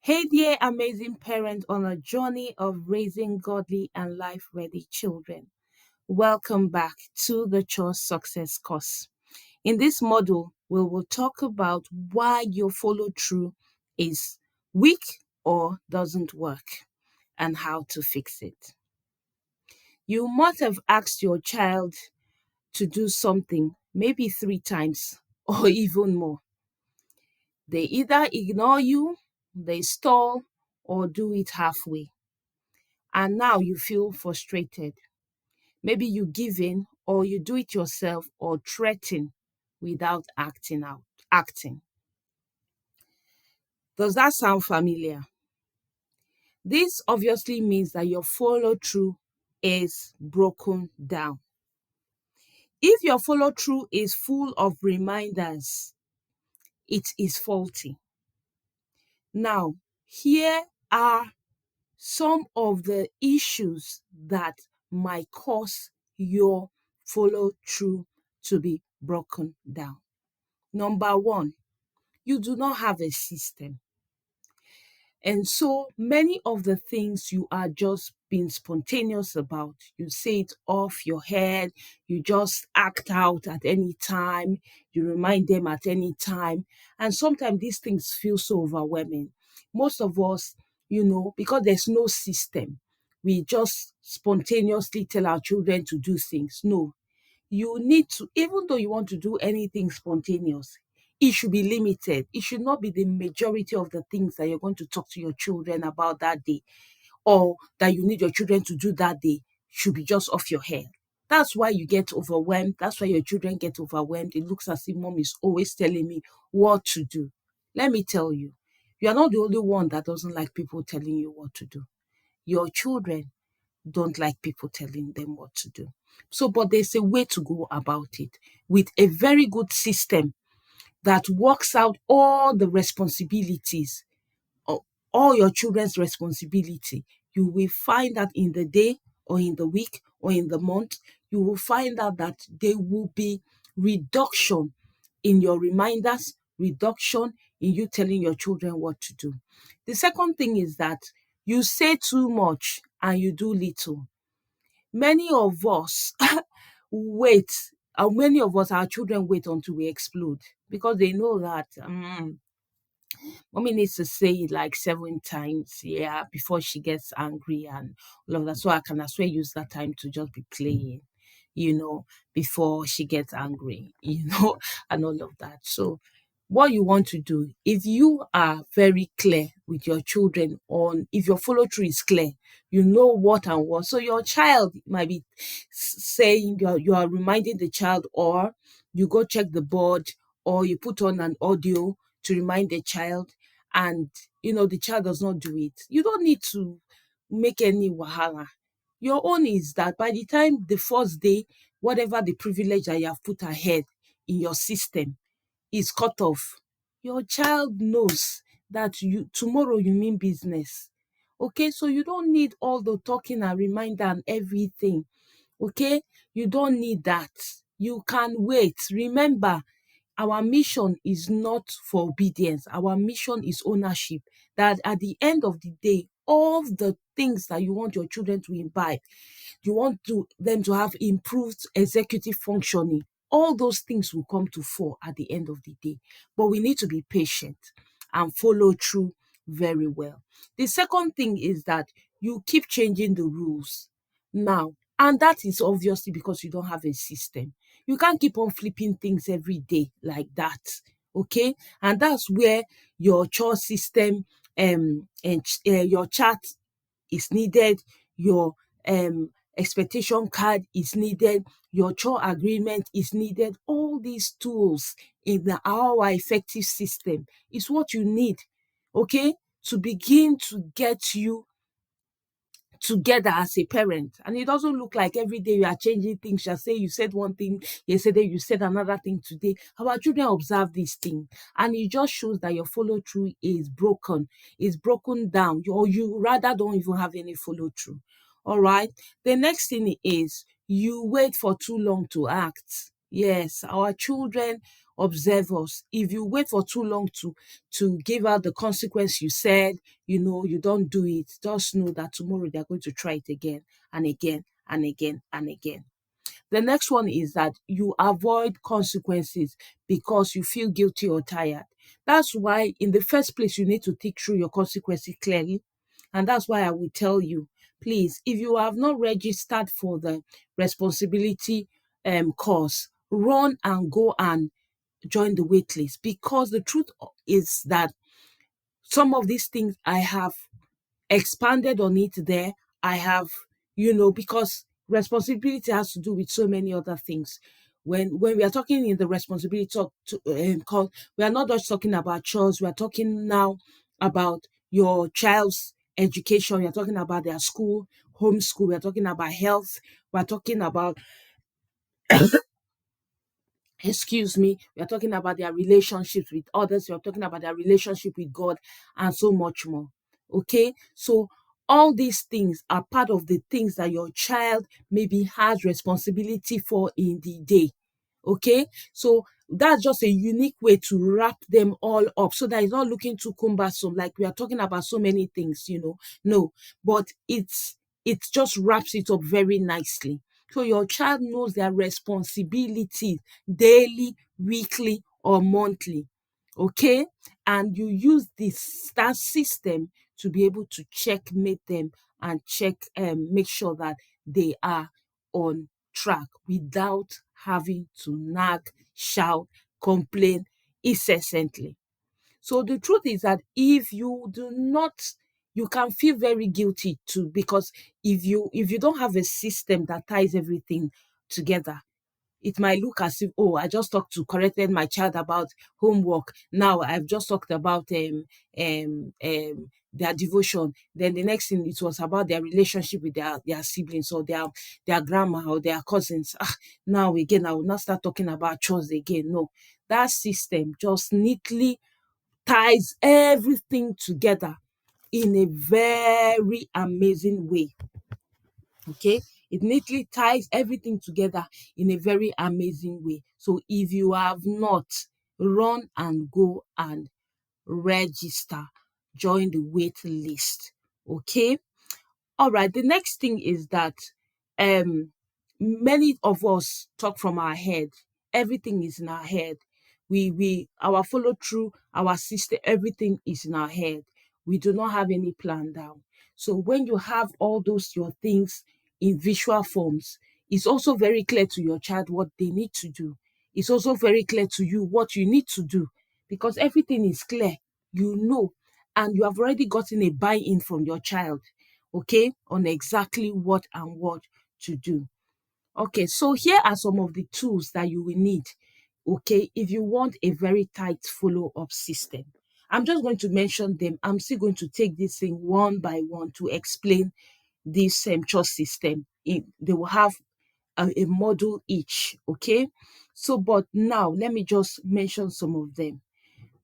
Hey dear amazing parent on a journey of raising godly and life ready children. Welcome back to the CHORE SUCCESS course. In this module, we will talk about why your follow through is weak or doesn't work and how to fix it. You must have asked your child to do something maybe 3 times or even more. They either ignore you, they stall, or do it halfway. And now you feel frustrated. Maybe you give in or you do it yourself or threaten without acting. Does that sound familiar? This obviously means that your follow through is broken down. If your follow through is full of reminders, it is faulty. Now, here are some of the issues that might cause your follow through to be broken down. Number one, you do not have a system. And so many of the things you are just being spontaneous about, you say it off your head, you just act out at any time, you remind them at any time. And sometimes these things feel so overwhelming. Most of us, because there's no system, we just spontaneously tell our children to do things. No, you need to, even though you want to do anything spontaneous, it should be limited. It should not be the majority of the things that you're going to talk to your children about that day or that you need your children to do that day should be just off your head. That's why you get overwhelmed. That's why your children get overwhelmed. It looks as if mom is always telling me what to do. Let me tell you, you are not the only one that doesn't like people telling you what to do. Your children don't like people telling them what to do. So, but there's a way to go about it with a very good system that works out all the responsibilities, or all your children's responsibility. You will find that in the day or in the week or in the month, you will find out that there will be reduction in your reminders, reduction in you telling your children what to do. The second thing is that you say too much and you do little. Many of us wait, and many of us, our children wait until we explode because they know that mommy needs to say it like 7 times, yeah, before she gets angry and all of that. So I can as well use that time to just be playing, you know, before she gets angry, and all of that. So what you want to do, if you are very clear with your children on, if your follow through is clear, you know what and what. So your child might be saying, you are reminding the child, or you go check the board, or you put on an audio to remind the child, and the child does not do it. You don't need to make any wahala. Your own is that by the time the first day, whatever the privilege that you have put ahead in your system is cut off, your child knows that you tomorrow you mean business. Okay, so you don't need all the talking and reminder and everything. Okay, you don't need that. You can wait. Remember, our mission is not for obedience. Our mission is ownership. That at the end of the day, all the things that you want your children to imbibe, you want them to have improved executive functioning, all those things will come to fore at the end of the day. But we need to be patient and follow through very well. The second thing is that you keep changing the rules now. And that is obviously because you don't have a system. You can't keep on flipping things every day like that. Okay. And that's where your chore system and your chat is needed, your expectation card is needed, your chore agreement is needed. All these tools in our effective system is what you need, okay, to begin to get you together as a parent. And it doesn't look like every day you are changing things. You say you said one thing yesterday, you said another thing today. Our children observe this thing, and it just shows that your follow through is broken down, or you rather don't even have any follow through. All right. The next thing is you wait for too long to act. Yes, our children observe us. If you wait for too long to give out the consequence you said, you don't do it, just know that tomorrow they're going to try it again and again and again and again. The next one is that you avoid consequences because you feel guilty or tired. That's why, in the first place, you need to think through your consequences clearly. And that's why I will tell you, please, if you have not registered for the responsibility course, run and go and join the wait list, because the truth is that some of these things I have expanded on it there. I have, because responsibility has to do with so many other things. When we are talking in the responsibility call, we are not just talking about chores. We are talking now about your child's education. We are talking about their school, homeschool. We are talking about health. We are talking about, excuse me, we are talking about their relationships with others. We are talking about their relationship with God, and so much more. Okay, so all these things are part of the things that your child maybe has responsibility for in the day. Okay, so that's just a unique way to wrap them all up so that it's not looking too cumbersome, like we are talking about so many things. No, but it just wraps it up very nicely, so your child knows their responsibilities daily, weekly, or monthly. Okay, and you use this that system to be able to checkmate them and make sure that they are on track without having to nag, shout, complain incessantly. So the truth is that if you do not, you can feel very guilty too, because if you don't have a system that ties everything together, it might look as if, oh, I just corrected my child about homework. Now I've just talked about their devotion. Then the next thing, it was about their relationship with their siblings, or their grandma, or their cousins. Now again, I will not start talking about chores again. No, that system just neatly ties everything together in a very amazing way. Okay, it neatly ties everything together in a very amazing way. So if you have not, run and go and register, join the wait list. Okay, all right. The next thing is that um many of us talk from our head. Everything is in our head. We our follow through, our system, everything is in our head. We do not have any plan down. So when you have all those your things in visual forms, it's also very clear to your child what they need to do. It's also very clear to you what you need to do, because everything is clear. And you have already gotten a buy-in from your child, okay, on exactly what and what to do. Okay, so here are some of the tools that you will need, okay, if you want a very tight follow-up system. I'm just going to mention them. I'm still going to take this thing one by one to explain this CHORE system. They will have a module each, okay? So, but now let me just mention some of them.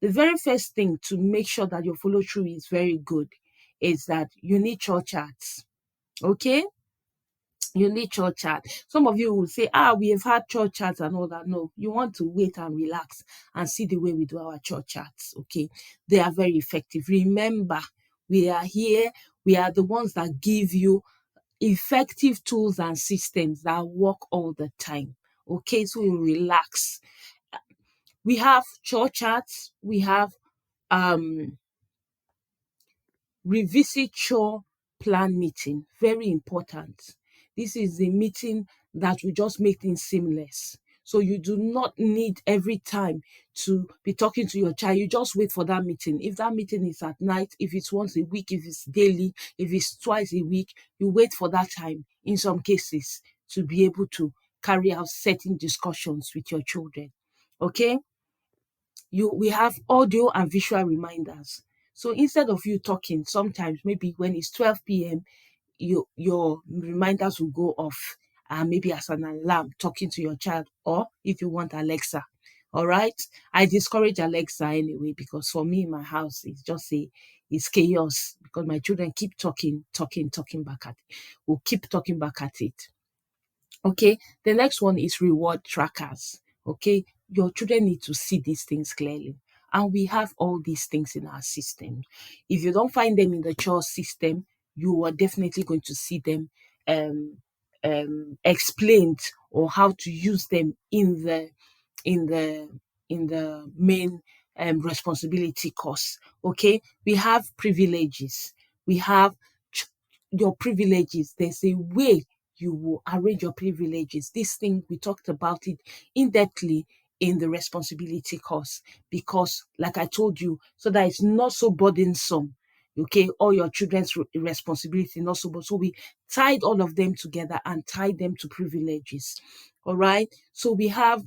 The very first thing to make sure that your follow through is very good is that you need chore charts. Okay? You need chore chart. Some of you will say, we have had chore charts and all that. No, you want to wait and relax and see the way we do our chore charts. Okay? They are very effective. Remember, we are here. We are the ones that give you effective tools and systems that work all the time. Okay? So you relax. We have chore charts. We have um revisit your plan meeting. Very important. This is the meeting that will just make things seamless. So you do not need every time to be talking to your child. You just wait for that meeting. If that meeting is at night, if it's once a week, if it's daily, if it's twice a week, you wait for that time in some cases to be able to carry out certain discussions with your children. Okay? We have audio and visual reminders. So instead of you talking, sometimes maybe when it's 12 p.m., your reminders will go off, maybe as an alarm, talking to your child, or if you want, Alexa. All right. I discourage Alexa anyway, because for me in my house, it's chaos, because my children keep talking back at it. Will keep talking back at it. Okay. The next one is reward trackers. Okay. your children need to see these things clearly. And we have all these things in our system. If you don't find them in the chore system, you are definitely going to see them um, explained, or how to use them in the in the main responsibility course. Okay, we have privileges. We have ch- your privileges. There's a way you will arrange your privileges. This thing, we talked about it in depthly in the responsibility course, because, like I told you, so that it's not so burdensome. Okay, all your children's responsibility, not so, but so we tied all of them together and tied them to privileges. All right, so we have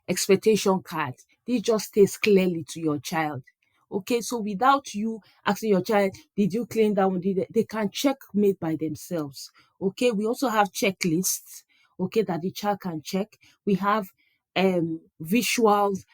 expectation card. This just stays clearly to your child. Okay, so without you asking your child, did you clean that one? They can checkmate by themselves. Okay, we also have checklists. Okay, that the child can check. We have visuals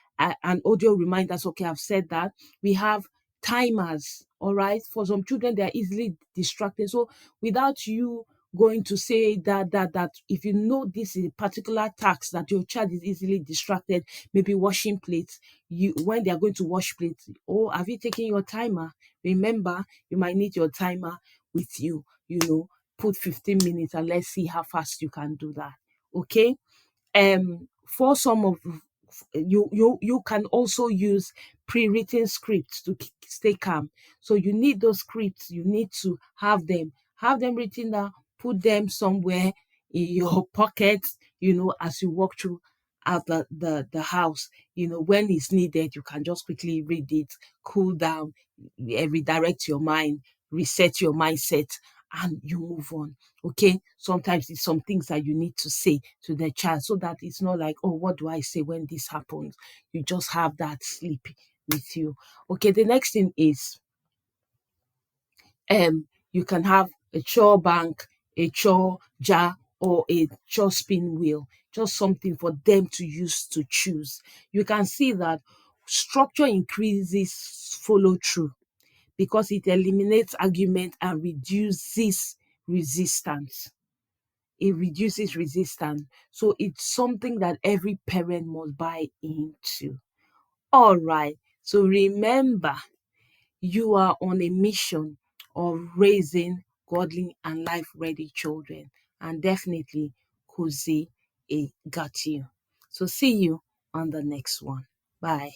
and audio reminders. Okay, I've said that. We have timers. All right, for some children, they are easily distracted. So without you going to say that if you know this is a particular task that your child is easily distracted, maybe washing plates, you, when they are going to wash plates, oh, have you taken your timer? Remember, you might need your timer with you. Put 15 minutes and let's see how fast you can do that. Okay, for some of you can also use pre-written scripts to stay calm. So you need those scripts, you need to have them written down, put them somewhere in your pocket, as you walk through out the house. When it's needed, you can just quickly read it, cool down, redirect your mind, reset your mindset, and you move on. Okay, sometimes it's some things that you need to say to the child, so that it's not like, oh, what do I say when this happens? You just have that sleep with you. Okay, the next thing is you can have a chore bank, a chore jar, or a chore spin wheel, just something for them to use to choose. You can see that structure increases follow through, because it eliminates argument and reduces resistance. It reduces resistance. So it's something that every parent must buy into. All right. So remember, you are on a mission of raising godly and life ready children. And definitely, Cozy got you. So see you on the next one. Bye.